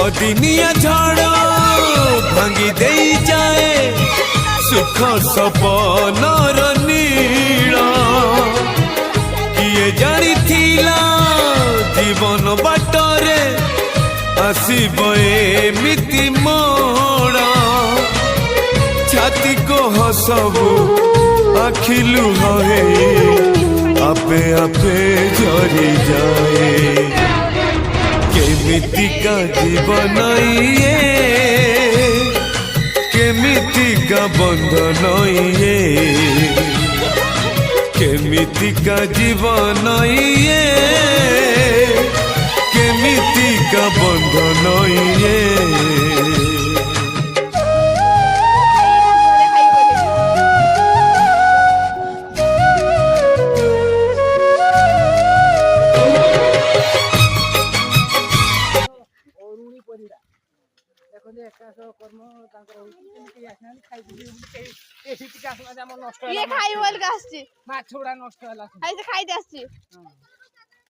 अदिनिया झड़ भांगी दे जाए सुख सपनर नीड़ किए जानी थिला जीवन बाटरे आसीब एमिति मोड़ छाती को हसबू आखिलु है आपे आपे झरी जाए केमितिका जीवन ये केमितिका बंधन ये केमितिका जीवन ये केमितिका बंधन ये ये खाई बोल के आछी माछ छोड़ा नष्ट होला खाइते आछी